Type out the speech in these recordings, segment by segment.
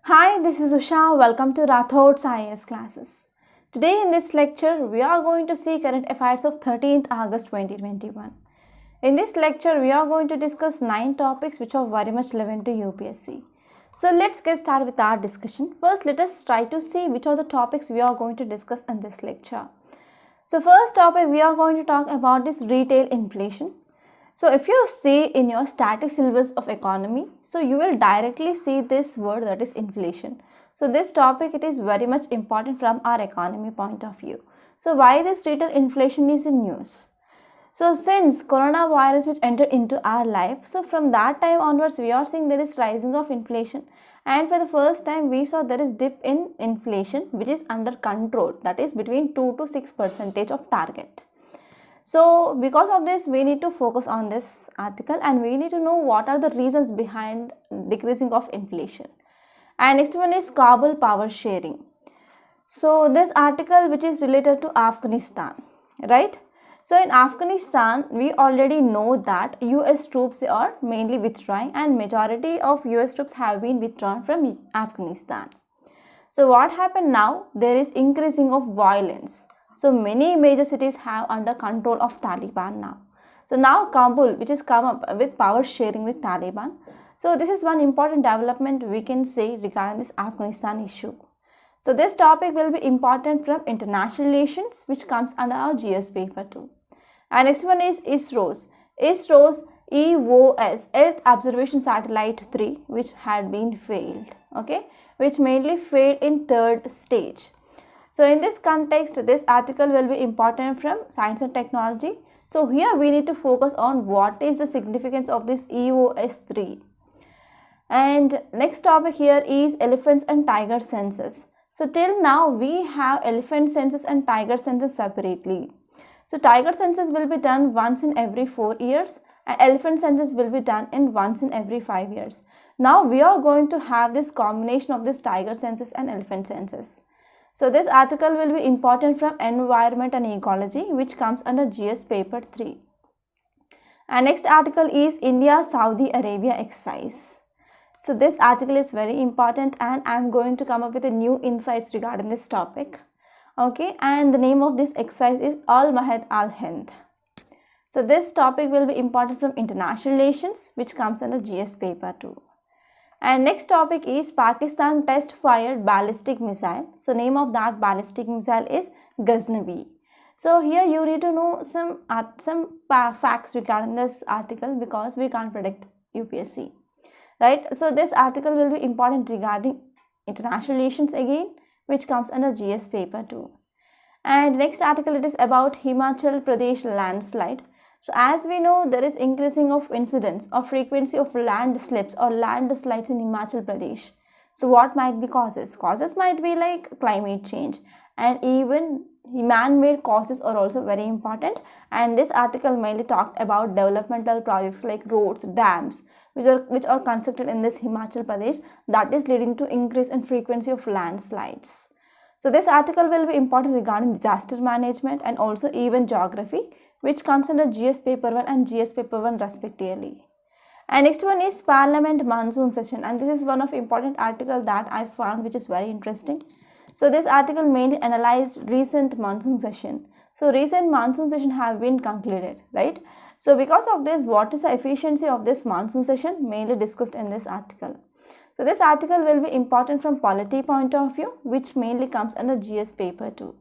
Hi, this is Usha. Welcome to Rathod's IAS classes. Today in this lecture, we are going to see current affairs of 13th August 2021. In this lecture, we are going to discuss 9 topics which are very much relevant to UPSC. So let's get started with our discussion. First, let us try to see which are the topics we are going to discuss in this lecture. So first topic we are going to talk about is retail inflation. So if you see in your static syllabus of economy, so you will directly see this word, that is inflation. So this topic, it is very much important from our economy point of view. So why this retail inflation is in news? So since coronavirus which entered into our life, so from that time onwards we are seeing there is rising of inflation, and for the first time we saw there is dip in inflation which is under control, that is between 2 to 6% of target. So because of this, we need to focus on this article and we need to know what are the reasons behind decreasing of inflation. And next one is Kabul power sharing. So this article which is related to Afghanistan, right? So in Afghanistan, we already know that US troops are mainly withdrawing and majority of US troops have been withdrawn from Afghanistan. So what happened now? There is increasing of violence. So many major cities have under control of Taliban now. So now Kabul, which has come up with power sharing with Taliban. So this is one important development we can say regarding this Afghanistan issue. So this topic will be important from international relations, which comes under our GS paper too. And next one is ISRO's. ISRO's EOS, Earth Observation Satellite 3, which had been failed, okay, which mainly failed in third stage. So in this context, this article will be important from science and technology. So here we need to focus on what is the significance of this EOS 3. And next topic here is elephants and tiger census. So till now we have elephant census and tiger census separately. So tiger census will be done once in every 4 years and elephant census will be done in once in every 5 years. Now we are going to have this combination of this tiger census and elephant census. So this article will be important from environment and ecology, which comes under GS paper 3. And next article is India-Saudi Arabia exercise. So this article is very important and I am going to come up with a new insights regarding this topic. Okay, and the name of this exercise is Al Mahad Al Hind. So this topic will be important from international relations, which comes under GS paper 2. And next topic is Pakistan test fired ballistic missile. So name of that ballistic missile is Ghaznavi. So here you need to know some facts regarding this article because we can't predict UPSC, right? So this article will be important regarding international relations again, which comes under GS paper 2. And next article, it is about Himachal Pradesh landslide. So as we know, there is increasing of incidents or frequency of landslips or landslides in Himachal Pradesh. So what might be causes? Causes might be like climate change, and even man-made causes are also very important. And this article mainly talked about developmental projects like roads, dams, which are constructed in this Himachal Pradesh, that is leading to increase in frequency of landslides. So this article will be important regarding disaster management and also even geography, which comes under GS paper 1 and GS paper 1 respectively. And next one is Parliament monsoon session, and this is one of important article that I found which is very interesting. So this article mainly analyzed recent monsoon session. So recent monsoon session have been concluded, right? So because of this, what is the efficiency of this monsoon session mainly discussed in this article. So this article will be important from polity point of view, which mainly comes under GS paper 2.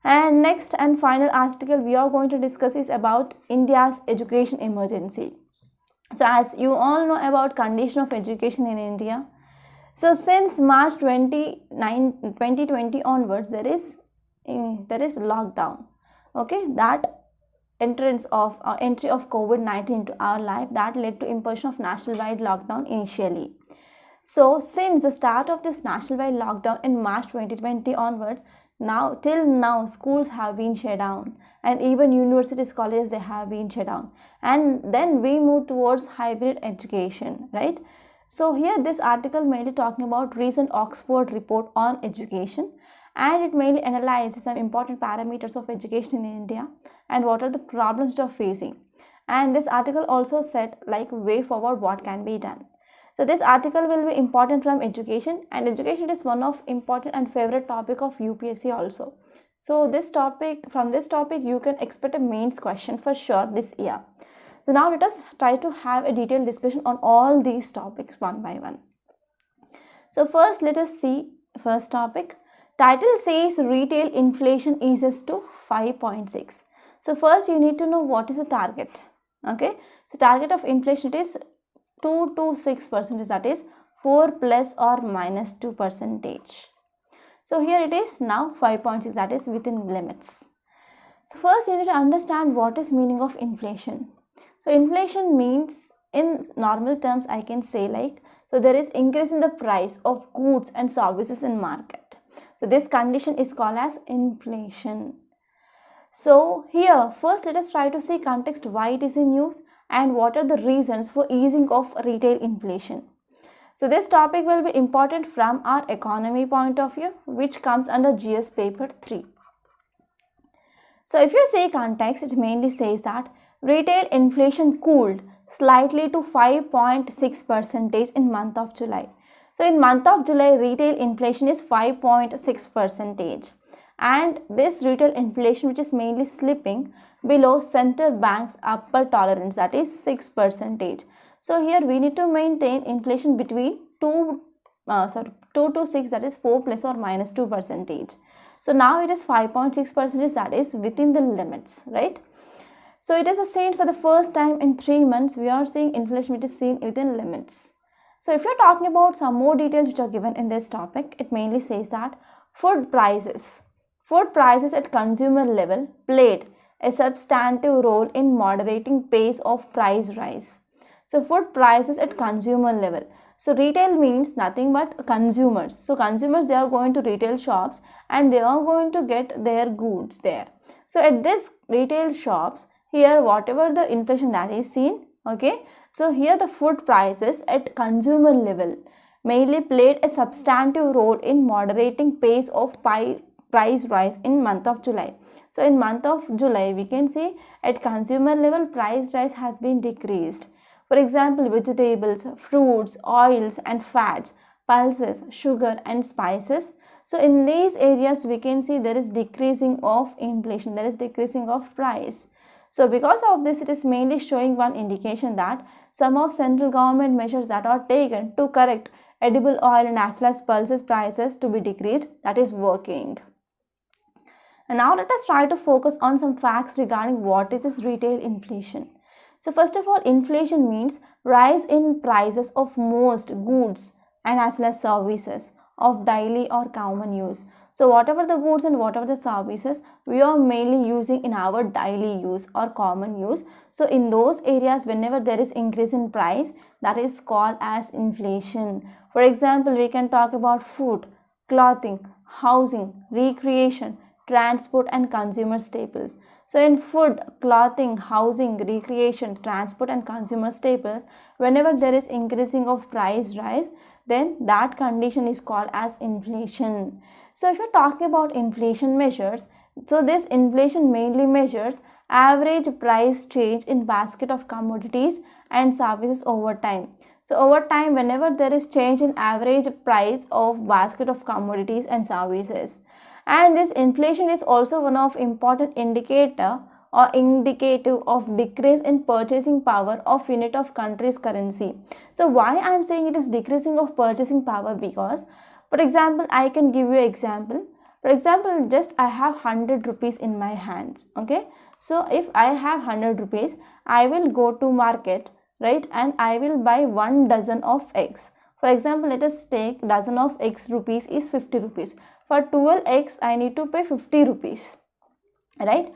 And next and final article we are going to discuss is about India's education emergency. So as you all know about condition of education in India. So since March 2020 onwards, there is lockdown. Okay, that entry of COVID-19 into our life, that led to imposition of national-wide lockdown initially. So since the start of this national-wide lockdown in March 2020 onwards, till now schools have been shut down and even universities, colleges, they have been shut down, and then we move towards hybrid education, right? So here this article mainly talking about recent Oxford report on education, and it mainly analyzes some important parameters of education in India and what are the problems they are facing. And this article also set like way forward what can be done. So this article will be important from education, and education is one of important and favorite topic of UPSC also. So from this topic you can expect a mains question for sure this year. So now let us try to have a detailed discussion on all these topics one by one. So first let us see first topic. Title says retail inflation eases to 5.6. So first you need to know what is the target. Okay, so target of inflation is 2 to 6%, that is 4 plus or minus 2%. So here it is now 5.6, that is within limits. So first you need to understand what is meaning of inflation. So inflation means, in normal terms I can say like, so there is increase in the price of goods and services in market. So this condition is called as inflation. So here first let us try to see context why it is in use and what are the reasons for easing of retail inflation. So this topic will be important from our economy point of view, which comes under GS paper 3. So if you see context, it mainly says that retail inflation cooled slightly to 5.6% in month of July. So in month of July, retail inflation is 5.6%. And this retail inflation, which is mainly slipping below central bank's upper tolerance, that is 6%. So here we need to maintain inflation between 2 to 6, that is 4 plus or minus 2%. So now it is 5.6%, that is within the limits, right? So it is the same for the first time in 3 months we are seeing inflation which is seen within limits. So if you're talking about some more details which are given in this topic, it mainly says that food prices at consumer level played a substantive role in moderating pace of price rise. So food prices at consumer level. So retail means nothing but consumers. So consumers, they are going to retail shops and they are going to get their goods there. So at this retail shops, here whatever the inflation that is seen, okay, so here the food prices at consumer level mainly played a substantive role in moderating pace of price rise in month of July. So in month of July we can see at consumer level price rise has been decreased. For example, vegetables, fruits, oils and fats, pulses, sugar and spices. So in these areas we can see there is decreasing of inflation, there is decreasing of price. So because of this, it is mainly showing one indication that some of central government measures that are taken to correct edible oil and as well as pulses prices to be decreased, that is working. And now let us try to focus on some facts regarding what is this retail inflation. So first of all, inflation means rise in prices of most goods and as well as services of daily or common use. So whatever the goods and whatever the services we are mainly using in our daily use or common use. So in those areas, whenever there is increase in price, that is called as inflation. For example, we can talk about food, clothing, housing, recreation, transport and consumer staples. So in food, clothing, housing, recreation, transport and consumer staples, whenever there is increasing of price rise, then that condition is called as inflation. So if you're talking about inflation measures, so this inflation mainly measures average price change in basket of commodities and services over time. So over time, whenever there is change in average price of basket of commodities and services. And this inflation is also one of important indicator or indicative of decrease in purchasing power of unit of country's currency. So why I am saying it is decreasing of purchasing power? Because for example, I can give you an example. For example, just I have 100 rupees in my hands. Okay. So if I have 100 rupees, I will go to market, right? And I will buy 1 dozen of eggs. For example, let us take dozen of eggs rupees is 50 rupees. For 12 eggs, I need to pay 50 rupees, right?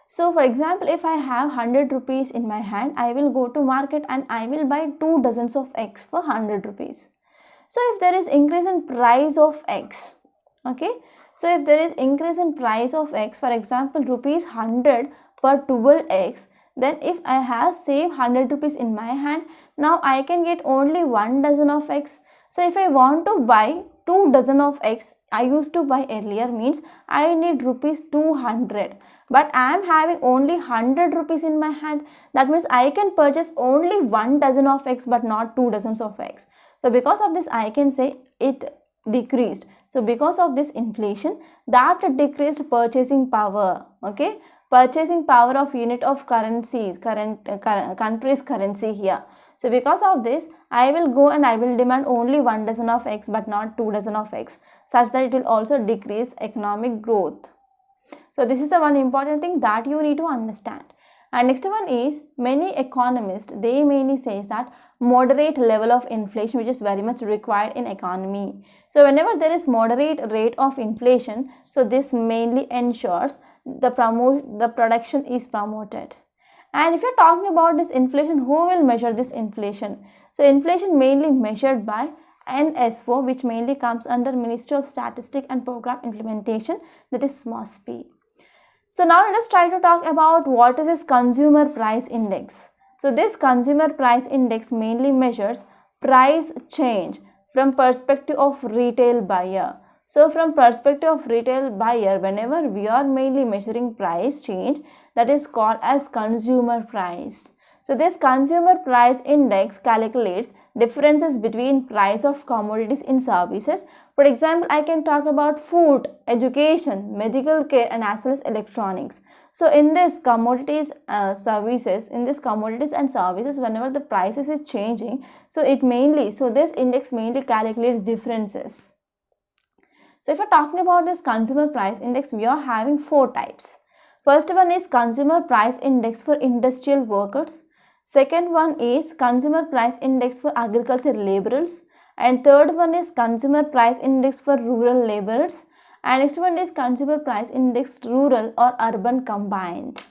So for example, if I have 100 rupees in my hand, I will go to market and I will buy 2 dozens of eggs for 100 rupees. So if there is increase in price of eggs, okay, so if there is increase in price of eggs, for example, rupees 100 per 12 eggs, then if I have saved 100 rupees in my hand, now I can get only 1 dozen of eggs. So if I want to buy 2 dozen of eggs, I used to buy earlier, means I need rupees 200, but I am having only 100 rupees in my hand. That means I can purchase only 1 dozen of eggs but not 2 dozens of eggs. So because of this, I can say it decreased. So because of this inflation, that decreased purchasing power, okay, purchasing power of unit of currency, country's currency here. So because of this, I will go and I will demand only 1 dozen of X but not 2 dozen of X, such that it will also decrease economic growth. So this is the one important thing that you need to understand. And next one is, many economists, they mainly say that moderate level of inflation which is very much required in economy. So whenever there is moderate rate of inflation, so this mainly ensures the production is promoted. And if you're talking about this inflation, who will measure this inflation? So inflation mainly measured by NSO, which mainly comes under Ministry of Statistics and Program Implementation, that is MOSPI. So now let us try to talk about what is this consumer price index. So this consumer price index mainly measures price change from perspective of retail buyer. So from perspective of retail buyer, whenever we are mainly measuring price change, that is called as consumer price. So this consumer price index calculates differences between price of commodities in services. For example, I can talk about food, education, medical care, and as well as electronics. So in this commodities and services, whenever the prices is changing, so this index mainly calculates differences. So if you're talking about this consumer price index, we are having 4 types. First one is consumer price index for industrial workers. Second one is consumer price index for agriculture laborers. And third one is consumer price index for rural laborers. And next one is consumer price index rural or urban combined.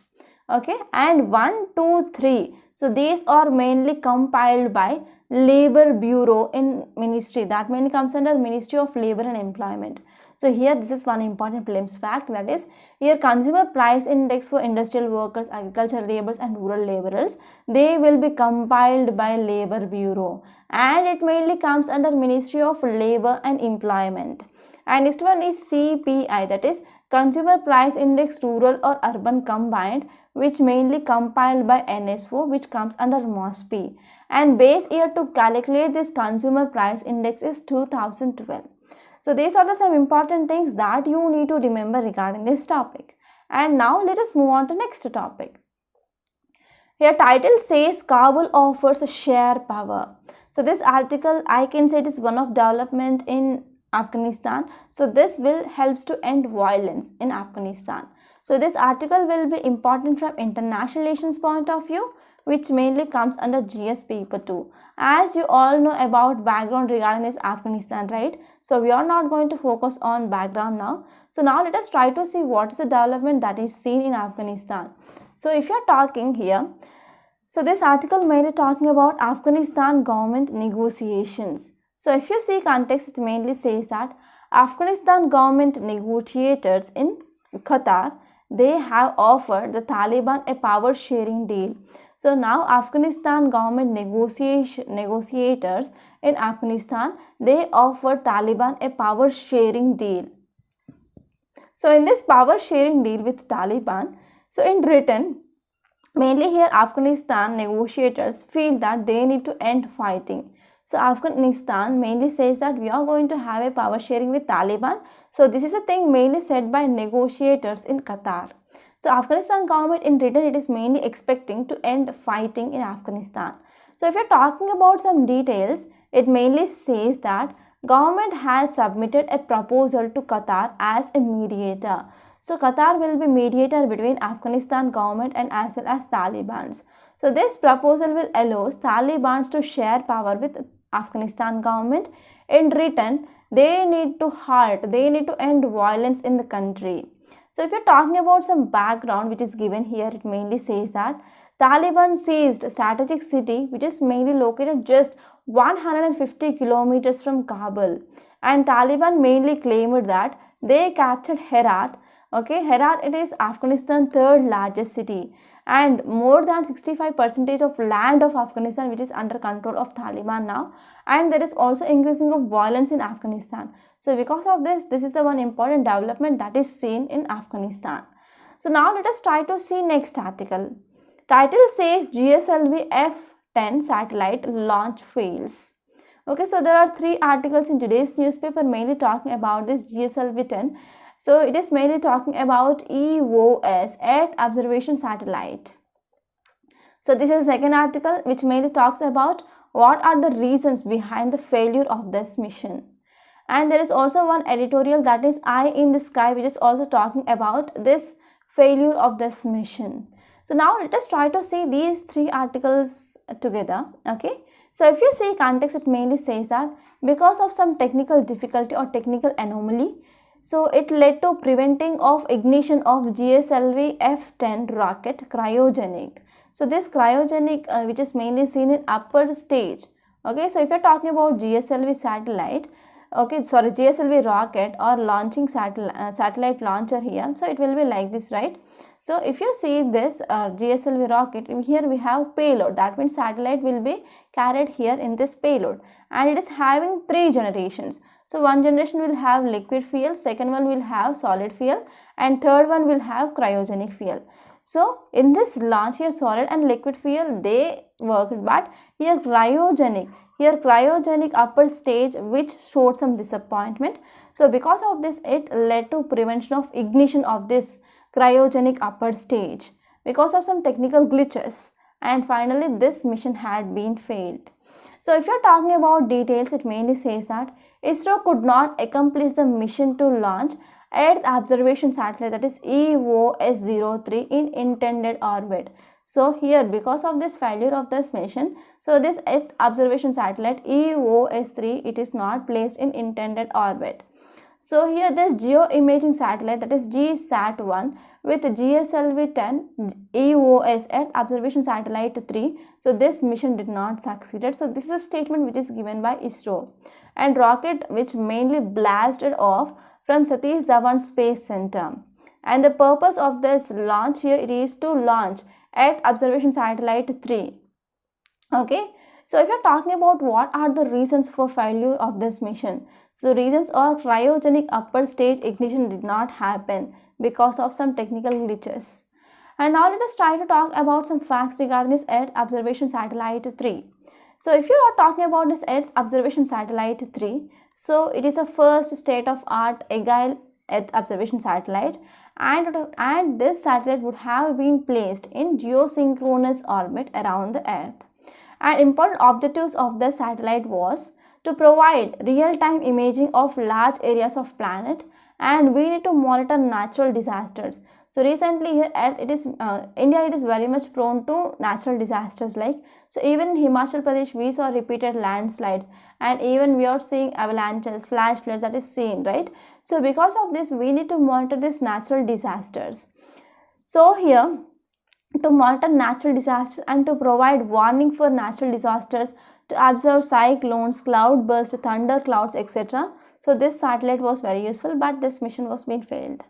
Okay, and 1, 2, 3. So these are mainly compiled by Labor Bureau in Ministry, that mainly comes under Ministry of Labor and Employment. So here this is one important prelims fact, that is here consumer price index for industrial workers, agricultural laborers and rural laborers, they will be compiled by Labor Bureau and it mainly comes under Ministry of Labor and Employment. And next one is CPI, that is Consumer Price Index Rural or Urban Combined, which mainly compiled by NSO, which comes under MOSPI. And base year to calculate this consumer price index is 2012. So these are some important things that you need to remember regarding this topic. And now let us move on to next topic. Here title says Kabul offers a share power. So this article, I can say it is one of development in Afghanistan. So this will helps to end violence in Afghanistan. So this article will be important from international relations point of view, which mainly comes under GS paper 2. As you all know about background regarding this Afghanistan, right? So we are not going to focus on background now. So now let us try to see what is the development that is seen in Afghanistan. So if you are talking here, so this article mainly talking about Afghanistan government negotiations. So if you see context, it mainly says that Afghanistan government negotiators in Qatar, they have offered the Taliban a power sharing deal. So now Afghanistan government negotiators in Afghanistan, they offered Taliban a power sharing deal. So in this power sharing deal with Taliban, so in return, mainly here Afghanistan negotiators feel that they need to end fighting. So Afghanistan mainly says that we are going to have a power sharing with Taliban. So this is a thing mainly said by negotiators in Qatar. So Afghanistan government in return, it is mainly expecting to end fighting in Afghanistan. So if you're talking about some details, it mainly says that government has submitted a proposal to Qatar as a mediator. So Qatar will be mediator between Afghanistan government and as well as Taliban. So this proposal will allow Taliban to share power with Afghanistan government. In return, they need to end violence in the country. So if you're talking about some background which is given here, it mainly says that Taliban seized a strategic city which is mainly located just 150 kilometers from Kabul, and Taliban mainly claimed that they captured Herat. Okay, Herat, it is Afghanistan's third largest city, and more than 65% of land of Afghanistan which is under control of Taliban now, and there is also increasing of violence in Afghanistan. So because of this is the one important development that is seen in Afghanistan. So now let us try to see next article. Title says GSLV F-10 satellite launch fails. Okay, so there are 3 articles in today's newspaper mainly talking about this GSLV-10. So it is mainly talking about EOS, Earth Observation Satellite. So this is the second article which mainly talks about what are the reasons behind the failure of this mission. And there is also one editorial, that is Eye in the Sky, which is also talking about this failure of this mission. So now let us try to see these 3 articles together. Okay, so if you see context, it mainly says that because of some technical difficulty or technical anomaly, so it led to preventing of ignition of GSLV F10 rocket cryogenic. So this cryogenic which is mainly seen in upper stage. Okay, so if you are talking about GSLV satellite, okay, sorry, GSLV rocket or launching satellite launcher here, so it will be like this, right? So if you see this GSLV rocket, here we have payload, that means satellite will be carried here in this payload, and it is having 3 generations. So one generation will have liquid fuel, second one will have solid fuel, and third one will have cryogenic fuel. So in this launch here, solid and liquid fuel they worked, but here cryogenic upper stage which showed some disappointment. So because of this, it led to prevention of ignition of this cryogenic upper stage because of some technical glitches, and finally this mission had been failed. So if you are talking about details, it mainly says that ISRO could not accomplish the mission to launch Earth Observation Satellite, that is EOS-03 in intended orbit. So here, because of this failure of this mission, so this Earth Observation Satellite EOS-3, it is not placed in intended orbit. So here this geo-imaging satellite, that is GSAT-1 with GSLV-10 EOS Earth Observation Satellite 3, so this mission did not succeed. So this is a statement which is given by ISRO. And rocket which mainly blasted off from Satish Dhawan Space Center. And the purpose of this launch here, it is to launch Earth Observation Satellite 3. Okay. So if you are talking about what are the reasons for failure of this mission, so reasons are cryogenic upper stage ignition did not happen because of some technical glitches. And now let us try to talk about some facts regarding this Earth Observation Satellite 3. So if you are talking about this Earth Observation Satellite 3, so it is a first state-of-art agile Earth Observation Satellite, and this satellite would have been placed in geosynchronous orbit around the Earth. And important objectives of the satellite was to provide real-time imaging of large areas of planet, and we need to monitor natural disasters. So recently here at India, it is very much prone to natural disasters, like, so even in Himachal Pradesh we saw repeated landslides, and even we are seeing avalanches, flash floods, that is seen, right? So because of this, we need to monitor these natural disasters. So here, to monitor natural disasters and to provide warning for natural disasters, to observe cyclones, cloudburst, thunder clouds, etc. So this satellite was very useful, but this mission was being failed.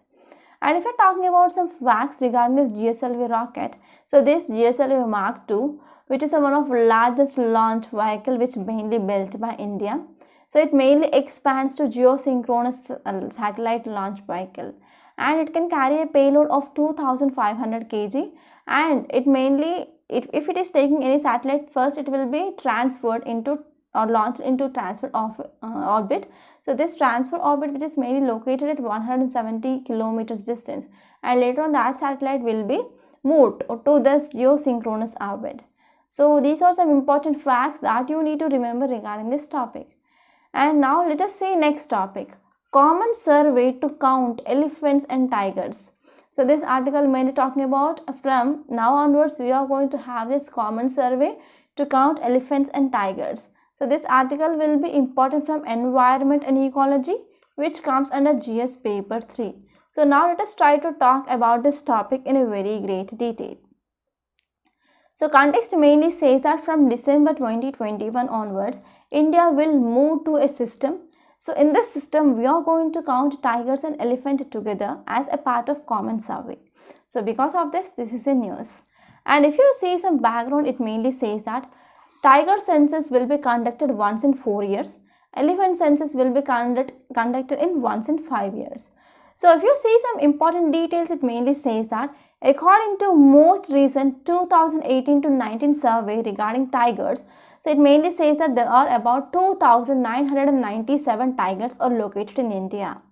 And if you're talking about some facts regarding this GSLV rocket, so this GSLV Mark II, which is one of the largest launch vehicle which mainly built by India. So it mainly expands to geosynchronous satellite launch vehicle, and it can carry a payload of 2500 kg, and it mainly, if it is taking any satellite, first it will be transferred into or launched into transfer orbit. So this transfer orbit, which is mainly located at 170 kilometers distance, and later on that satellite will be moved to this geosynchronous orbit. So these are some important facts that you need to remember regarding this topic. And now let us see next topic, common survey to count elephants and tigers. So this article mainly talking about from now onwards we are going to have this common survey to count elephants and tigers. So this article will be important from environment and ecology, which comes under GS paper 3. So now let us try to talk about this topic in a very great detail. So context mainly says that from December 2021 onwards, India will move to a system. So in this system, we are going to count tigers and elephants together as a part of common survey. So because of this is a news. And if you see some background, it mainly says that tiger census will be conducted once in 4 years. Elephant census will be conducted in once in 5 years. So if you see some important details, it mainly says that according to most recent 2018 to 19 survey regarding tigers, So it mainly says that there are about 2,997 tigers are located in India.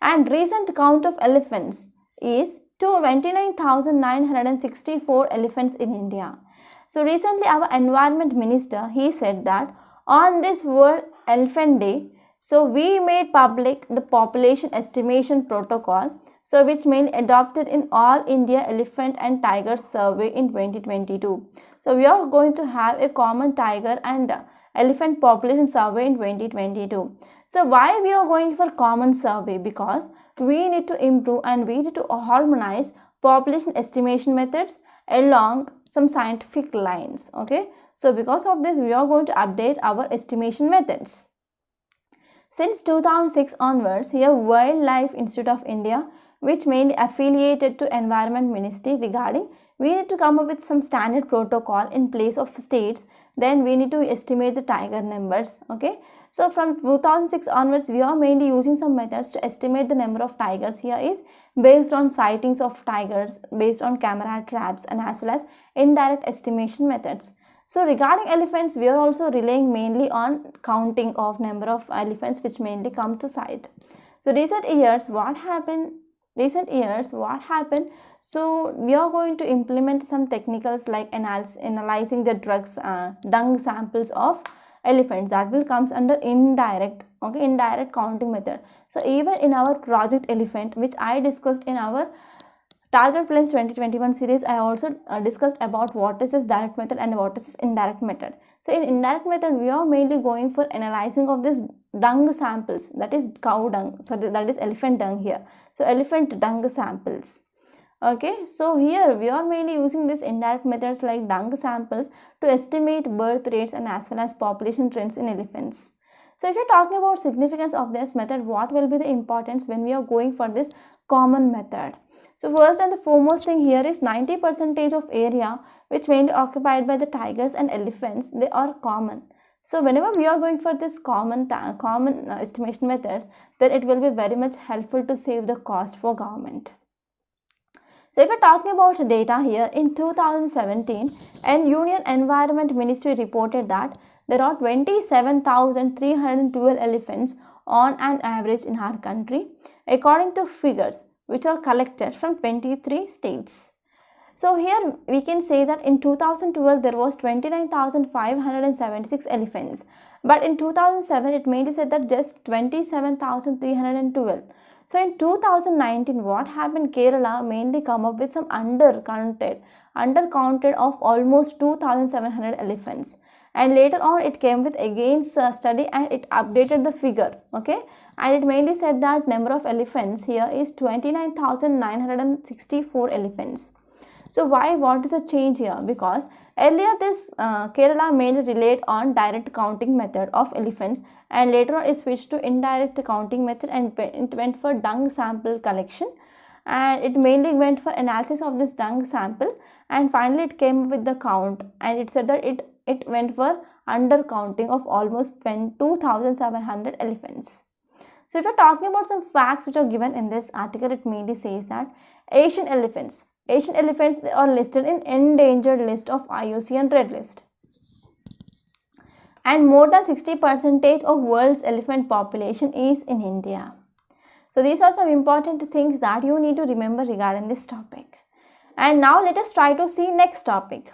And recent count of elephants is 29,964 elephants in India. So recently our environment minister, he said that on this World Elephant Day, so we made public the population estimation protocol, so which mainly adopted in all India elephant and tiger survey in 2022. So we are going to have a common tiger and elephant population survey in 2022. So why we are going for common survey? Because we need to improve and we need to harmonize population estimation methods along some scientific lines. Okay, so because of this we are going to update our estimation methods. Since 2006 onwards, here Wildlife Institute of India, which mainly affiliated to Environment Ministry, regarding we need to come up with some standard protocol in place of states, then we need to estimate the tiger numbers. Okay, so from 2006 onwards we are mainly using some methods to estimate the number of tigers. Here is based on sightings of tigers, based on camera traps, and as well as indirect estimation methods. So regarding elephants, we are also relying mainly on counting of number of elephants which mainly come to sight. So recent years what happened? So we are going to implement some technicals like analyzing the dung samples of elephants. That will comes under indirect counting method. So even in our project elephant, which I discussed in our Target Flames 2021 series, I also discussed about what is this direct method and what is this indirect method. So in indirect method, we are mainly going for analyzing of this dung samples, that is cow dung, so that is elephant dung here. So elephant dung samples. Okay, so here we are mainly using this indirect methods like dung samples to estimate birth rates and as well as population trends in elephants. So if you're talking about significance of this method, what will be the importance when we are going for this common method? So first and the foremost thing here is 90% of area which mainly occupied by the tigers and elephants, they are common. So whenever we are going for this common estimation methods, then it will be very much helpful to save the cost for government. So if we're talking about data here, in 2017, and Union Environment Ministry reported that there are 27,312 elephants on an average in our country, according to figures which are collected from 23 states. So here we can say that in 2012 there was 29,576 elephants, but in 2007 it mainly said that just 27,312. So in 2019 what happened? Kerala mainly come up with some undercounted of almost 2,700 elephants, and later on it came with again a study and it updated the figure. Okay, and it mainly said that number of elephants here is 29,964 elephants. So why, what is the change here? Because earlier this Kerala mainly relied on direct counting method of elephants, and later on it switched to indirect counting method and it went for dung sample collection, and it mainly went for analysis of this dung sample, and finally it came up with the count, and it said that it went for undercounting of almost 2,700 elephants. So if you're talking about some facts which are given in this article, it mainly says that Asian elephants, they are listed in endangered list of IUCN Red List. And more than 60% of world's elephant population is in India. So these are some important things that you need to remember regarding this topic. And now let us try to see next topic.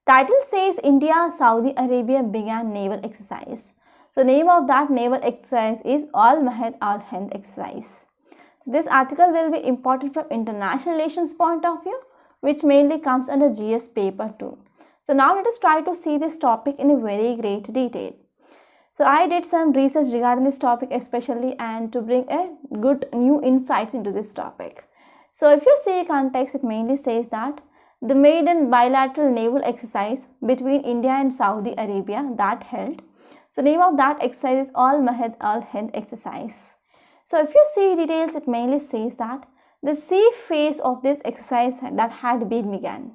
Title says India, Saudi Arabia began naval exercise. So name of that naval exercise is Al Mahad Al Hind exercise. So this article will be important from international relations point of view, which mainly comes under GS paper 2. So now let us try to see this topic in a very great detail. So I did some research regarding this topic especially, and to bring a good new insights into this topic. So if you see context, it mainly says that the maiden bilateral naval exercise between India and Saudi Arabia that held. So name of that exercise is Al Mahad Al Hind exercise. So if you see details, it mainly says that the sea phase of this exercise that had been begun.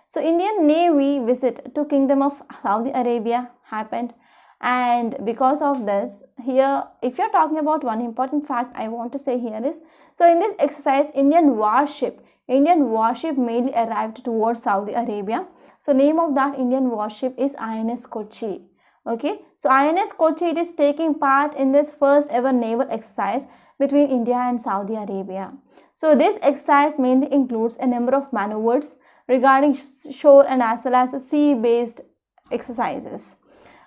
So Indian Navy visit to Kingdom of Saudi Arabia happened, and because of this, here if you're talking about one important fact I want to say here is, so in this exercise Indian warship Indian warship mainly arrived towards Saudi Arabia. So name of that Indian warship is INS Kochi. Okay, so INS Kochi, it is taking part in this first ever naval exercise between India and Saudi Arabia. So this exercise mainly includes a number of maneuvers regarding shore and as well as sea-based exercises.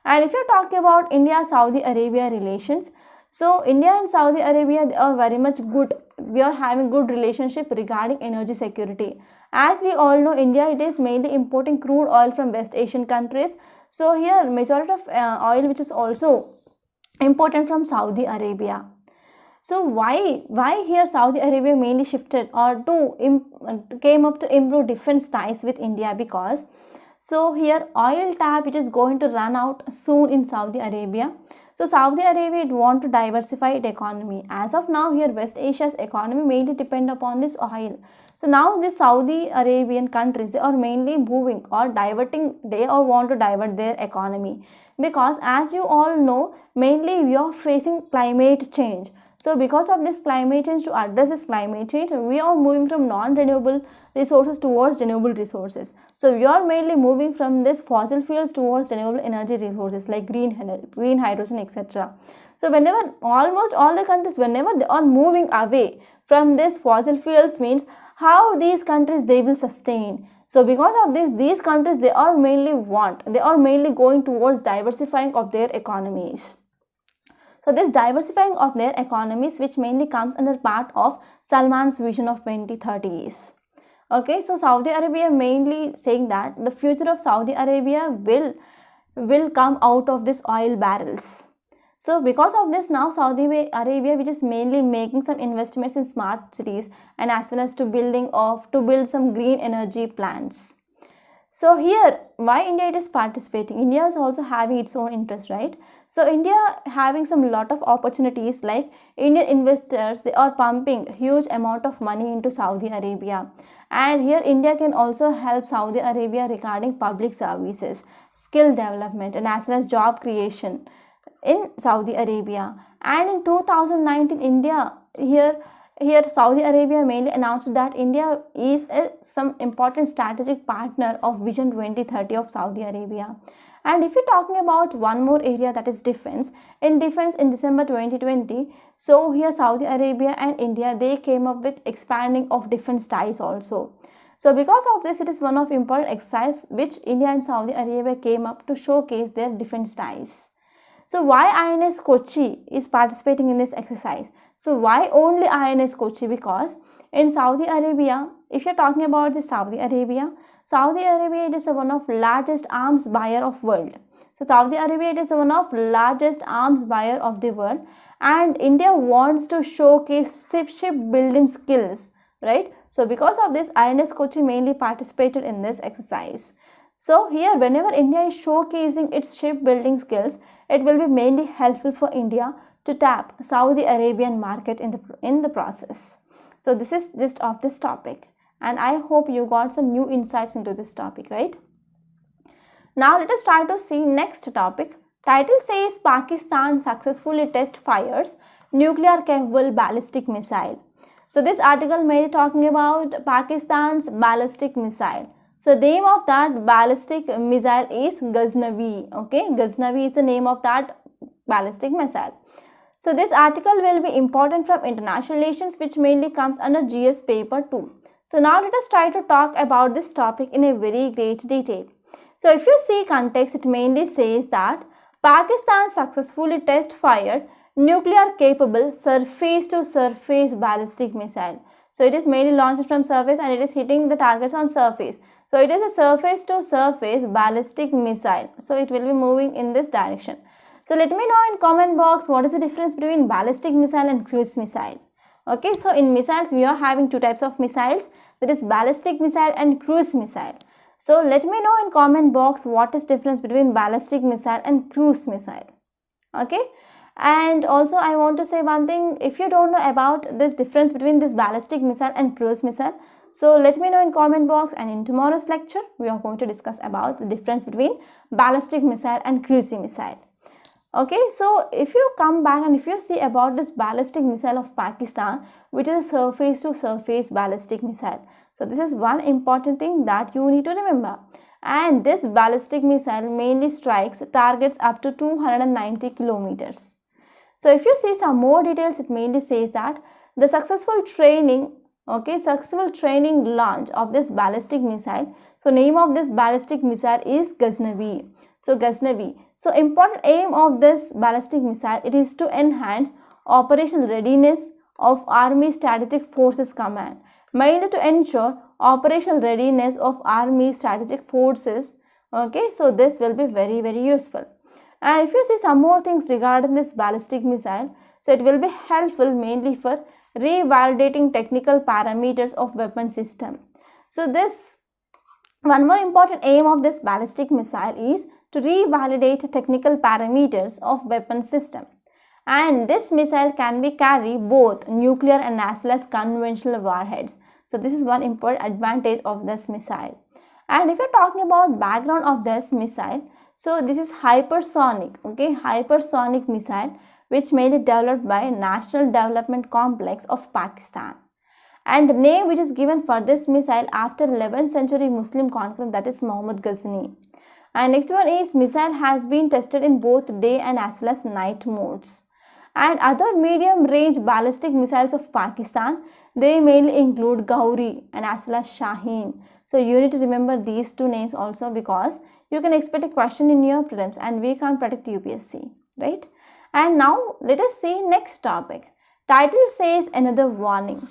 And if you talk about India-Saudi Arabia relations, so India and Saudi Arabia, they are very much good. We are having good relationship regarding energy security. As we all know, India, it is mainly importing crude oil from West Asian countries. So here majority of oil which is also important from Saudi Arabia. So why here Saudi Arabia mainly shifted or came up to improve defense ties with India? Because so here oil tap, it is going to run out soon in Saudi Arabia. So Saudi Arabia, it want to diversify its economy. As of now, here West Asia's economy mainly depend upon this oil. So now the Saudi Arabian countries, they are mainly moving or diverting, they all want to divert their economy. Because as you all know, mainly we are facing climate change. So because of this climate change, to address this climate change, we are moving from non-renewable resources towards renewable resources. So we are mainly moving from this fossil fuels towards renewable energy resources like green hydrogen, etc. So whenever almost all the countries, whenever they are moving away from this fossil fuels, means how these countries they will sustain. So because of this, these countries, they are mainly going towards diversifying of their economies. So this diversifying of their economies, which mainly comes under part of Salman's vision of 2030s. Okay, so Saudi Arabia mainly saying that the future of Saudi Arabia will come out of this oil barrels. So because of this, now Saudi Arabia, which is mainly making some investments in smart cities and as well as to build some green energy plants. So here, why India it is participating? India is also having its own interest, right? So India having some lot of opportunities, like Indian investors, they are pumping huge amount of money into Saudi Arabia. And here India can also help Saudi Arabia regarding public services, skill development and as well as job creation in Saudi Arabia. And in 2019, India here Saudi Arabia mainly announced that India is some important strategic partner of Vision 2030 of Saudi Arabia. And if you're talking about one more area, that is defense in December 2020, so here Saudi Arabia and India, they came up with expanding of defense ties also. So because of this, it is one of important exercise which India and Saudi Arabia came up to showcase their defense ties. So why INS Kochi is participating in this exercise? So why only INS Kochi? Because in Saudi Arabia, if you're talking about the Saudi Arabia it is one of largest arms buyer of world. So Saudi Arabia, it is one of largest arms buyer of the world, and India wants to showcase shipbuilding skills, right? So because of this, INS Kochi mainly participated in this exercise. So here, whenever India is showcasing its shipbuilding skills, it will be mainly helpful for India to tap Saudi Arabian market in the process. So this is gist of this topic, and I hope you got some new insights into this topic, right? Now let us try to see next topic. Title says Pakistan successfully test fires nuclear capable ballistic missile. So this article may be talking about Pakistan's ballistic missile. So the name of that ballistic missile is Ghaznavi. Okay, Ghaznavi is the name of that ballistic missile. So this article will be important from international relations, which mainly comes under GS paper 2. So now let us try to talk about this topic in a very great detail. So if you see context, it mainly says that Pakistan successfully test fired nuclear capable surface to surface ballistic missile. So it is mainly launched from surface and it is hitting the targets on surface. So it is a surface to surface ballistic missile. So it will be moving in this direction. So let me know in comment box what is the difference between ballistic missile and cruise missile. Okay, so in missiles we are having two types of missiles, that is ballistic missile and cruise missile. So let me know in comment box what is difference between ballistic missile and cruise missile. Okay. And also I want to say one thing, if you don't know about this difference between this ballistic missile and cruise missile, so let me know in comment box, and in tomorrow's lecture we are going to discuss about the difference between ballistic missile and cruise missile. Okay, so if you come back and if you see about this ballistic missile of Pakistan, which is a surface to surface ballistic missile. So this is one important thing that you need to remember. And this ballistic missile mainly strikes targets up to 290 kilometers. So if you see some more details, it mainly says that the successful training launch of this ballistic missile. So name of this ballistic missile is Ghaznavi. So Ghaznavi. So important aim of this ballistic missile, it is to enhance operational readiness of Army Strategic Forces Command, mainly to ensure operational readiness of Army Strategic Forces. Okay, so this will be very, very useful. And if you see some more things regarding this ballistic missile, so it will be helpful mainly for revalidating technical parameters of weapon system. So this one more important aim of this ballistic missile is to revalidate technical parameters of weapon system. And this missile can be carry both nuclear and as well as conventional warheads. So this is one important advantage of this missile. And if you're talking about background of this missile, so this is hypersonic, okay, hypersonic missile which mainly developed by National Development Complex of Pakistan. And the name which is given for this missile after 11th century Muslim conqueror, that is Muhammad Ghazni. And next one is missile has been tested in both day and as well as night modes. And other medium range ballistic missiles of Pakistan, they mainly include Gauri and as well as Shaheen. So you need to remember these two names also, because you can expect a question in your prelims and we can't predict UPSC, right? And now let us see next topic. Title says another warning.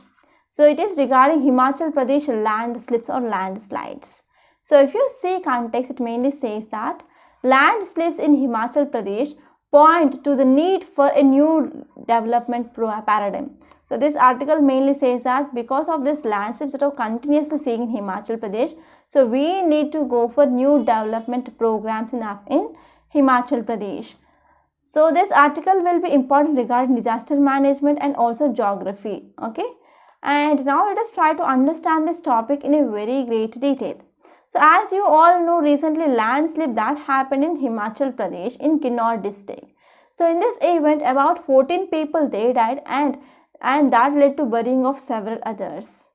So it is regarding Himachal Pradesh landslips or landslides. So if you see context, it mainly says that landslips in Himachal Pradesh point to the need for a new development paradigm. So this article mainly says that because of this landslips that are continuously seeing in Himachal Pradesh, so we need to go for new development programs in Himachal Pradesh. So this article will be important regarding disaster management and also geography. Okay. And now let us try to understand this topic in a very great detail. So as you all know, recently landslip that happened in Himachal Pradesh in Kinnaur district. So in this event, about 14 people they died and that led to burying of several others.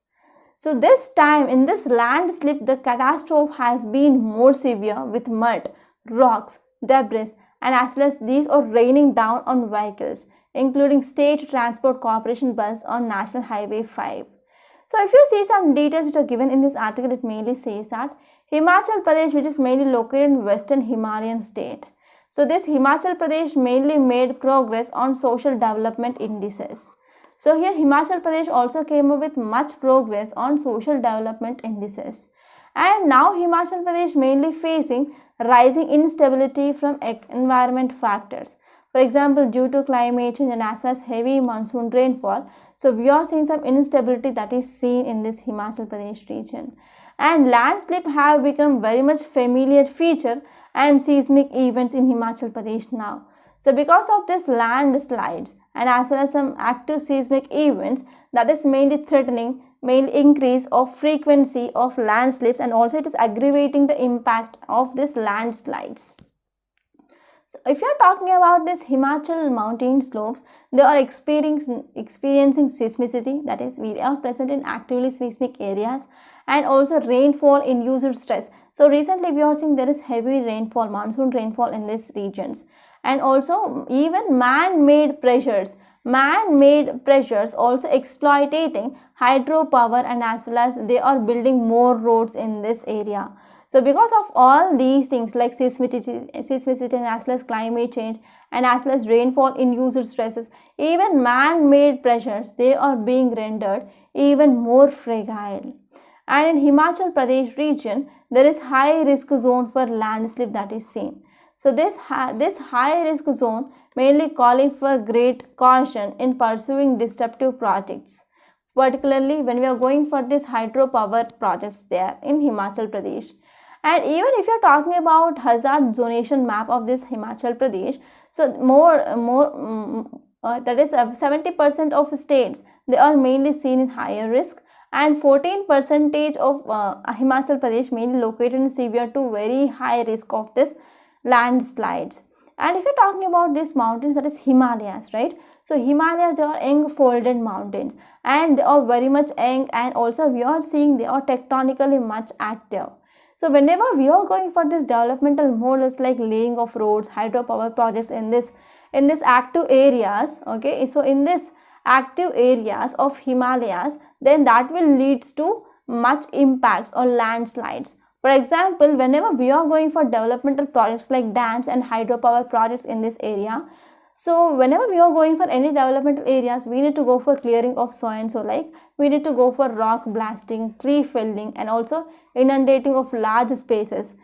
So this time in this landslip, the catastrophe has been more severe with mud, rocks, debris and as well as these are raining down on vehicles, including State Transport Corporation bus on National Highway 5. So if you see some details which are given in this article, it mainly says that Himachal Pradesh, which is mainly located in western Himalayan state. So this Himachal Pradesh mainly made progress on social development indices. So here Himachal Pradesh also came up with much progress on social development indices. And now Himachal Pradesh mainly facing rising instability from environment factors. For example, due to climate change and as well as heavy monsoon rainfall, so we are seeing some instability that is seen in this Himachal Pradesh region. And landslip have become very much familiar feature and seismic events in Himachal Pradesh now. So because of this landslides and as well as some active seismic events, that is mainly threatening mainly increase of frequency of landslips, and also it is aggravating the impact of this landslides. So if you are talking about this Himachal mountain slopes, they are experiencing seismicity, that is we are present in actively seismic areas, and also rainfall induced stress. So recently we are seeing there is heavy rainfall, monsoon rainfall in these regions, and also even man-made pressures also exploiting hydropower, and as well as they are building more roads in this area. So because of all these things like seismicity and as well as climate change and as well as rainfall induced stresses, even man-made pressures, they are being rendered even more fragile. And in Himachal Pradesh region, there is high risk zone for landslip that is seen. So this high risk zone mainly calling for great caution in pursuing disruptive projects, particularly when we are going for these hydropower projects there in Himachal Pradesh. And even if you are talking about hazard zonation map of this Himachal Pradesh, so that is 70% of states, they are mainly seen in higher risk, and 14% of Himachal Pradesh mainly located in severe to very high risk of this landslides. And if you're talking about these mountains, that is Himalayas, right? So Himalayas are young folded mountains, and they are very much young, and also we are seeing they are tectonically much active. So whenever we are going for this developmental models like laying of roads, hydropower projects in this active areas, okay, so in this active areas of Himalayas, then that will leads to much impacts or landslides. For example, whenever we are going for developmental projects like dams and hydropower projects in this area, so whenever we are going for any developmental areas, we need to go for clearing of so and so, like we need to go for rock blasting, tree felling, and also inundating of large spaces.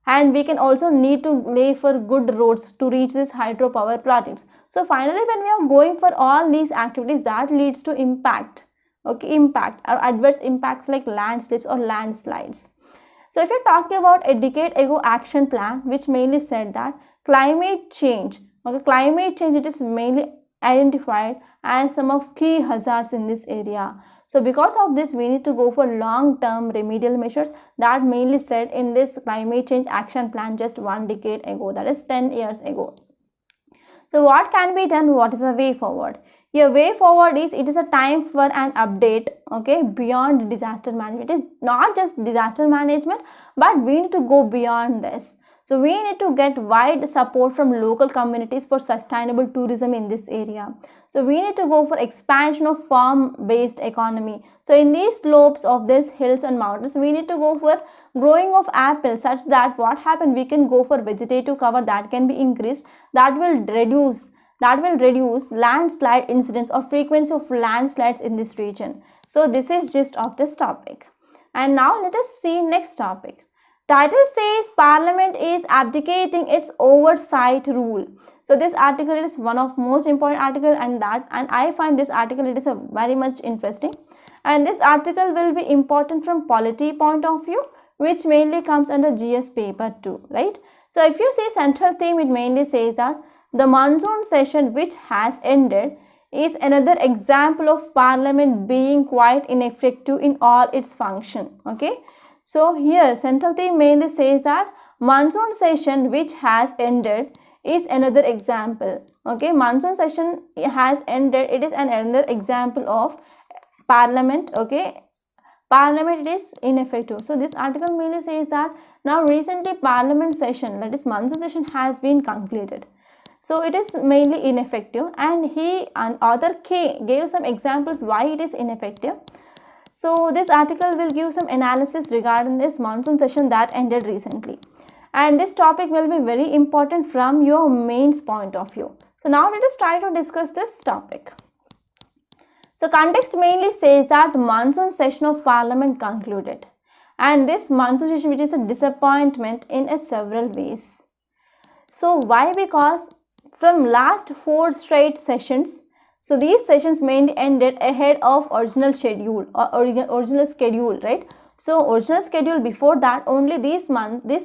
And we can also need to lay for good roads to reach these hydropower projects. So finally, when we are going for all these activities, that leads to impact, okay, impact or adverse impacts like landslips or landslides. So if you're talking about a decade ago action plan, which mainly said that climate change, okay, climate change, it is mainly identified as some of key hazards in this area. So because of this, we need to go for long-term remedial measures that mainly said in this climate change action plan just 1 decade ago, that is 10 years ago. So what can be done? What is the way forward? Your way forward is, it is a time for an update, okay, beyond disaster management. It is not just disaster management, but we need to go beyond this. So we need to get wide support from local communities for sustainable tourism in this area. So we need to go for expansion of farm-based economy. So in these slopes of these hills and mountains, we need to go for growing of apples, such that what happen, we can go for vegetative cover that can be increased, that will reduce landslide incidents or frequency of landslides in this region. So this is gist of this topic. And now let us see next topic. Title says Parliament is abdicating its oversight rule. So this article is one of most important article, and I find this article, it is a very much interesting, and this article will be important from polity point of view, which mainly comes under GS paper 2, right? So if you see central theme, it mainly says that the monsoon session which has ended is another example of Parliament being quite ineffective in all its function, okay? So here central theme mainly says that monsoon session which has ended is another example, okay? Monsoon session has ended, it is another example of Parliament, okay? Parliament is ineffective. So this article mainly says that now recently Parliament session, that is monsoon session, has been concluded. So it is mainly ineffective, and author K gave some examples why it is ineffective. So this article will give some analysis regarding this monsoon session that ended recently. And this topic will be very important from your mains point of view. So now let us try to discuss this topic. So context mainly says that monsoon session of Parliament concluded. And this monsoon session, which is a disappointment in several ways. So why? Because from last 4 straight sessions, so these sessions mainly ended ahead of original schedule, right? So original schedule before that, only these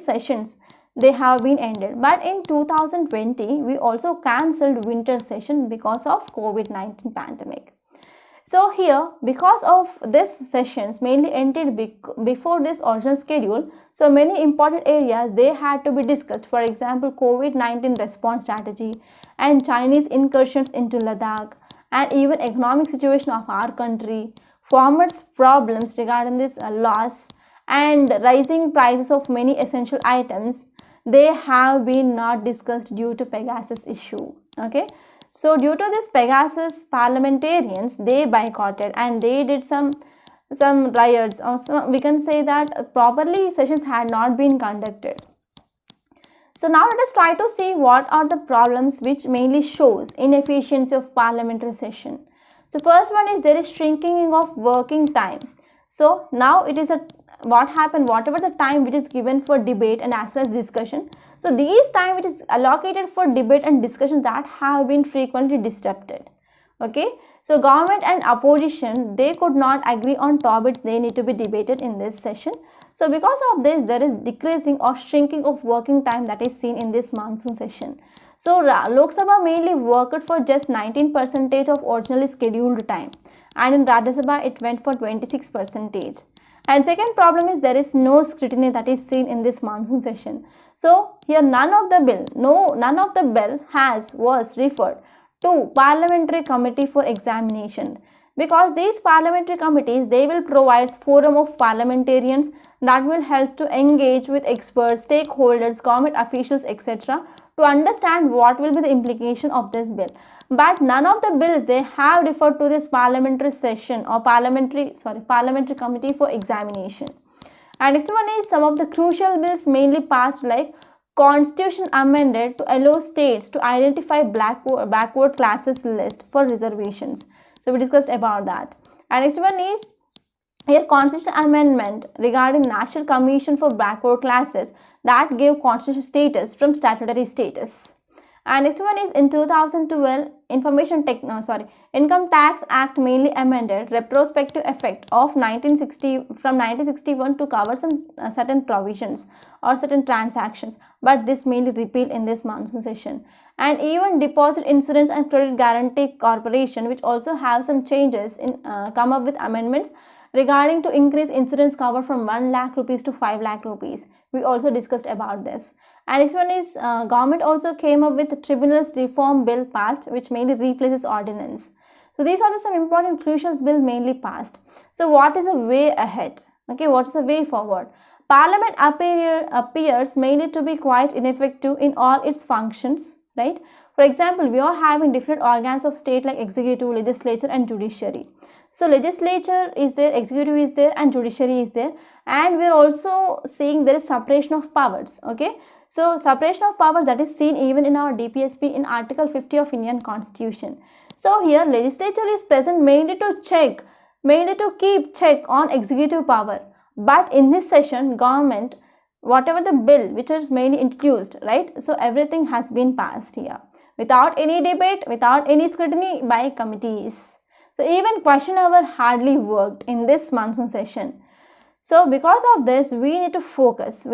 sessions, they have been ended. But in 2020, we also cancelled winter session because of COVID-19 pandemic. So here, because of this sessions mainly ended before this original schedule, so many important areas, they had to be discussed. For example, COVID-19 response strategy and Chinese incursions into Ladakh, and even economic situation of our country, farmers' problems regarding this loss, and rising prices of many essential items, they have been not discussed due to Pegasus issue, okay? So due to this Pegasus, parliamentarians, they boycotted and they did some riots, or we can say that properly sessions had not been conducted. So now let us try to see what are the problems which mainly shows inefficiency of parliamentary session. So first one is there is shrinking of working time. So now it is what happened, whatever the time which is given for debate and as well as discussion, so these time which is allocated for debate and discussion, that have been frequently disrupted, okay? So government and opposition, they could not agree on topics they need to be debated in this session. So because of this, there is decreasing or shrinking of working time that is seen in this monsoon session. So Lok Sabha mainly worked for just 19% of originally scheduled time, and in Rajya Sabha it went for 26%. And second problem is there is no scrutiny that is seen in this monsoon session. So here none of the bill was referred to parliamentary committee for examination, because these parliamentary committees, they will provide forum of parliamentarians that will help to engage with experts, stakeholders, government officials, etc., to understand what will be the implication of this bill. But none of the bills, they have referred to this parliamentary session or parliamentary committee for examination. And next one is some of the crucial bills mainly passed, like Constitution amended to allow states to identify backward classes list for reservations. So we discussed about that. And next one is here Constitution amendment regarding National Commission for Backward Classes that gave constitutional status from statutory status. And next one is in 2012 Income Tax Act mainly amended retrospective effect of 1961 to cover some certain provisions or certain transactions, but this mainly repealed in this monsoon session. And even Deposit Insurance and Credit Guarantee Corporation, which also have some changes in come up with amendments regarding to increase insurance cover from 1 lakh rupees to 5 lakh rupees. We also discussed about this. And next one is government also came up with the Tribunals Reform Bill passed, which mainly replaces ordinance. So these are some important crucial bills mainly passed. So what is the way ahead? Okay, what is the way forward? Parliament appears mainly to be quite ineffective in all its functions, right? For example, we are having different organs of state like executive, legislature and judiciary. So legislature is there, executive is there and judiciary is there, and we are also seeing there is separation of powers. Okay, so separation of powers, that is seen even in our DPSP in Article 50 of Indian Constitution. So here legislature is present mainly to keep check on executive power. But in this session, government, whatever the bill which is mainly introduced, right? So everything has been passed here without any debate, without any scrutiny by committees. So even question hour hardly worked in this monsoon session. So because of this, we need to focus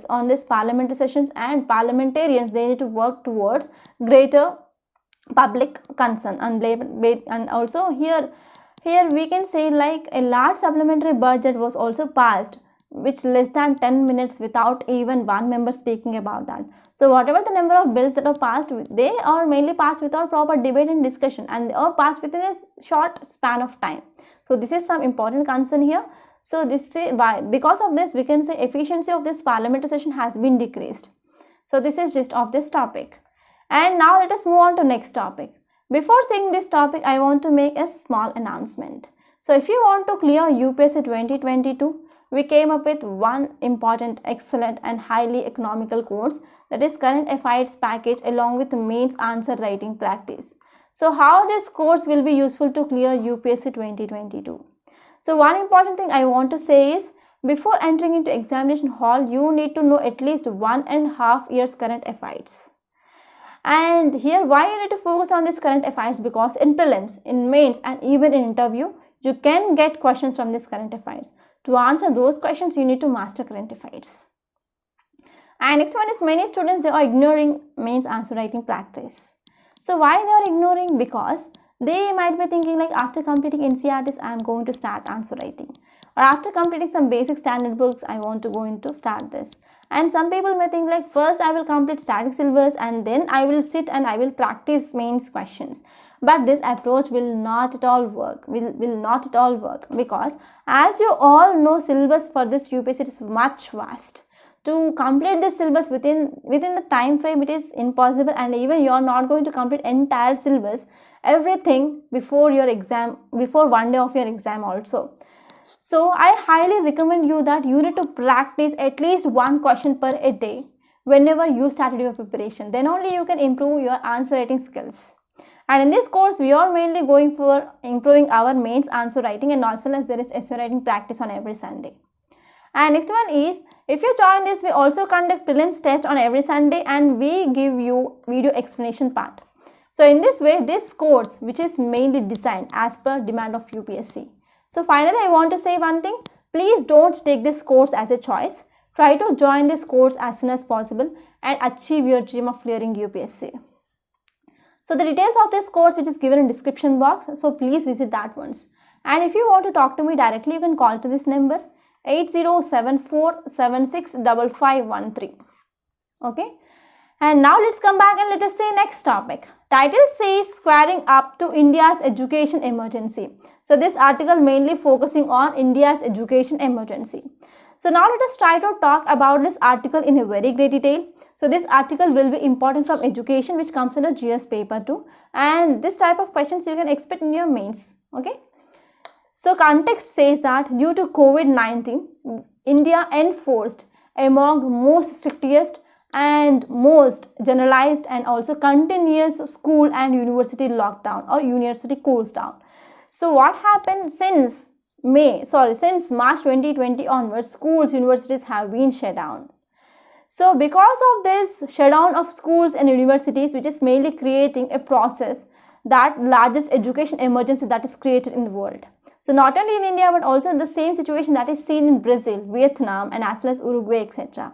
on this parliamentary sessions, and parliamentarians, they need to work towards greater public concern and also here we can say like a large supplementary budget was also passed, which less than 10 minutes without even one member speaking about that. So whatever the number of bills that are passed, they are mainly passed without proper debate and discussion, and they are passed within a short span of time. So this is some important concern here. So this is why, because of this, we can say efficiency of this parliamentary session has been decreased. So this is just of this topic. And now let us move on to next topic. Before saying this topic, I want to make a small announcement. So if you want to clear UPSC 2022, we came up with one important, excellent and highly economical course, that is Current Affairs package along with mains answer writing practice. So how this course will be useful to clear UPSC 2022? So one important thing I want to say is, before entering into examination hall, you need to know at least 1.5 years current affairs. And here why you need to focus on this current affairs? Because in prelims, in mains and even in interview, you can get questions from this current affairs. To answer those questions, you need to master current affairs. And next one is, many students, they are ignoring mains answer writing practice. So why they are ignoring? Because they might be thinking like, after completing NCERTs, I am going to start answer writing. Or after completing some basic standard books, I want to go into start this. And some people may think like, first I will complete static syllabus and then I will sit and I will practice mains questions. But this approach will not at all work, because as you all know, syllabus for this UPSC is much vast. To complete this syllabus within the time frame, it is impossible, and even you are not going to complete entire syllabus, everything before your exam, before one day of your exam also. So I highly recommend you that you need to practice at least one question per a day whenever you started your preparation. Then only you can improve your answer writing skills. And in this course, we are mainly going for improving our mains answer writing, and as well as there is essay writing practice on every Sunday. And next one is, if you join this, we also conduct prelims test on every Sunday and we give you video explanation part. So in this way, this course, which is mainly designed as per demand of UPSC. So finally, I want to say one thing. Please don't take this course as a choice. Try to join this course as soon as possible and achieve your dream of clearing UPSC. So the details of this course, which is given in description box, so please visit that once. And if you want to talk to me directly, you can call to this number 8074765513. Okay. And now let's come back and let us say next topic. Title says squaring up to India's education emergency. So this article mainly focusing on India's education emergency. So now let us try to talk about this article in a very great detail. So this article will be important from education, which comes in a GS paper too. And this type of questions you can expect in your mains. Okay. So context says that due to COVID-19, India enforced among most strictest and most generalized and also continuous school and university lockdown or university closed down. So what happened since March 2020 onwards, schools, universities have been shut down. So because of this shutdown of schools and universities, which is mainly creating a process that largest education emergency that is created in the world. So not only in India but also in the same situation that is seen in Brazil, Vietnam and as well as Uruguay, etc.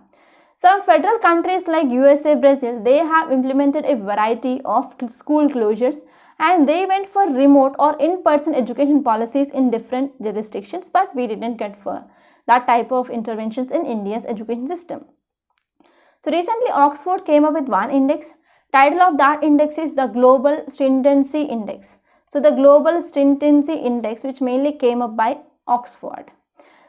Some federal countries like USA, Brazil, they have implemented a variety of school closures and they went for remote or in-person education policies in different jurisdictions, but we didn't get for that type of interventions in India's education system. So recently Oxford came up with one index. Title of that index is the Global Stringency Index. So the Global Stringency Index, which mainly came up by Oxford.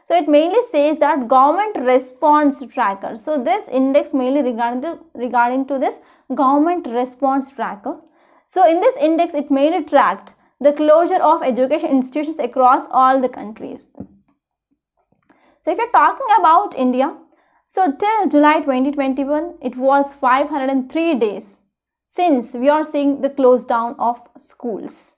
So it mainly says that government response tracker. So this index mainly regarding to this government response tracker. So in this index, it mainly tracked the closure of education institutions across all the countries. So if you're talking about India, so till July 2021, it was 503 days since we are seeing the close down of schools.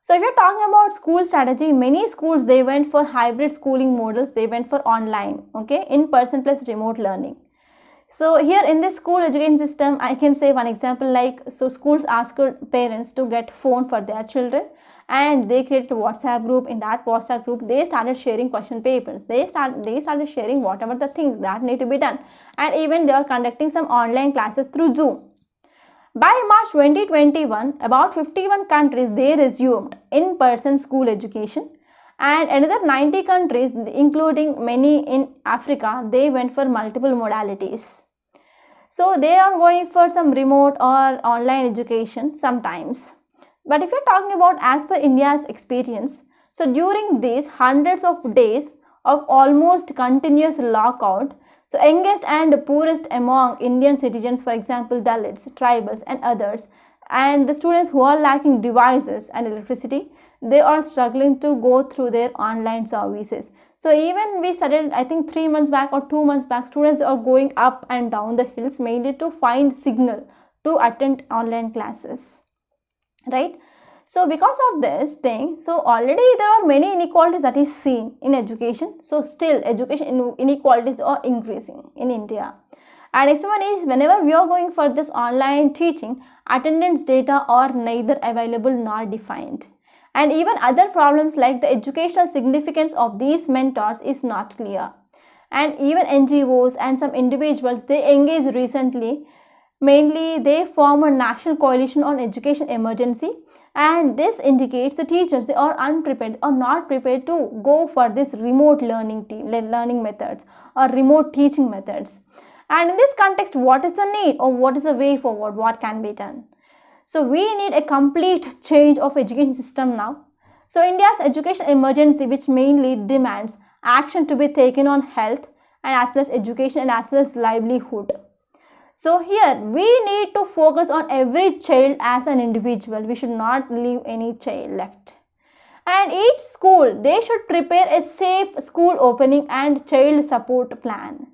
So if you're talking about school strategy, many schools, they went for hybrid schooling models, they went for online, okay, in-person plus remote learning. So here in this school education system, I can say one example like, so schools asked parents to get phone for their children and they created a WhatsApp group. In that WhatsApp group, they started sharing question papers. They started sharing whatever the things that need to be done. And even they are conducting some online classes through Zoom. By March 2021, about 51 countries, they resumed in-person school education and another 90 countries, including many in Africa, they went for multiple modalities. So they are going for some remote or online education sometimes. But if you're talking about as per India's experience, so during these hundreds of days of almost continuous lockout, so youngest and poorest among Indian citizens, for example, Dalits, tribals and others, and the students who are lacking devices and electricity, they are struggling to go through their online services. So even we studied, I think 3 months back or 2 months back, students are going up and down the hills mainly to find signal to attend online classes, right? So because of this thing, so already there are many inequalities that is seen in education. So still education inequalities are increasing in India. And next one is, whenever we are going for this online teaching, attendance data are neither available nor defined. And even other problems like the educational significance of these mentors is not clear. And even NGOs and some individuals, they engaged recently. Mainly, they form a national coalition on education emergency, and this indicates the teachers, they are unprepared or not prepared to go for this remote learning methods or remote teaching methods. And in this context, what is the need or what is the way forward? What can be done? So we need a complete change of education system now. So India's education emergency, which mainly demands action to be taken on health and as well as education and as well as livelihood. So here we need to focus on every child as an individual. We should not leave any child left. And each school, they should prepare a safe school opening and child support plan.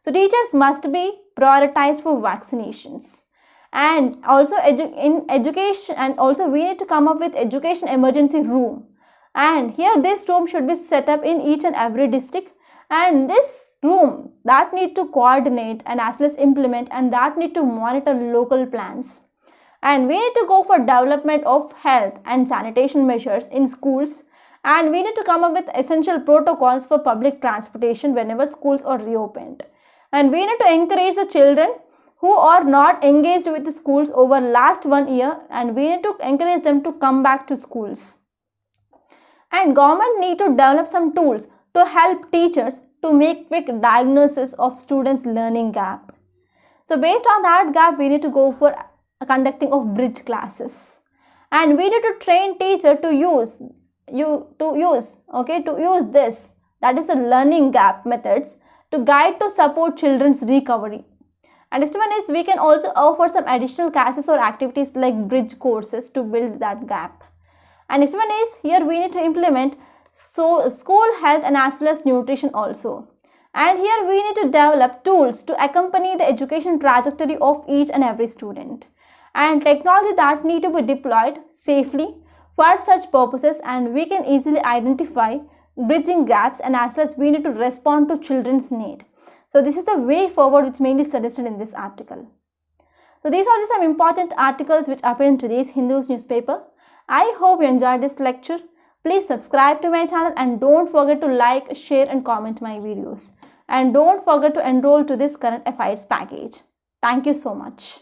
So teachers must be prioritized for vaccinations. And also in education, and also we need to come up with education emergency room. And here this room should be set up in each and every district. And this room that need to coordinate and as well as implement and that need to monitor local plans. And we need to go for development of health and sanitation measures in schools. And we need to come up with essential protocols for public transportation whenever schools are reopened. And we need to encourage the children who are not engaged with the schools over last 1 year, and we need to encourage them to come back to schools. And government need to develop some tools to help teachers to make quick diagnosis of students' learning gap. So based on that gap, we need to go for conducting of bridge classes. And we need to train teacher to use this, that is a learning gap methods, to guide to support children's recovery. And next one is we can also offer some additional classes or activities like bridge courses to build that gap. And next one is here we need to implement school health and as well as nutrition also. And here we need to develop tools to accompany the education trajectory of each and every student. And technology that need to be deployed safely for such purposes, and we can easily identify bridging gaps and as well as we need to respond to children's need. So this is the way forward which mainly suggested in this article. So these are some important articles which appear in today's Hindus newspaper. I hope you enjoyed this lecture. Please subscribe to my channel and don't forget to like, share and comment my videos. And don't forget to enroll to this current affairs package. Thank you so much.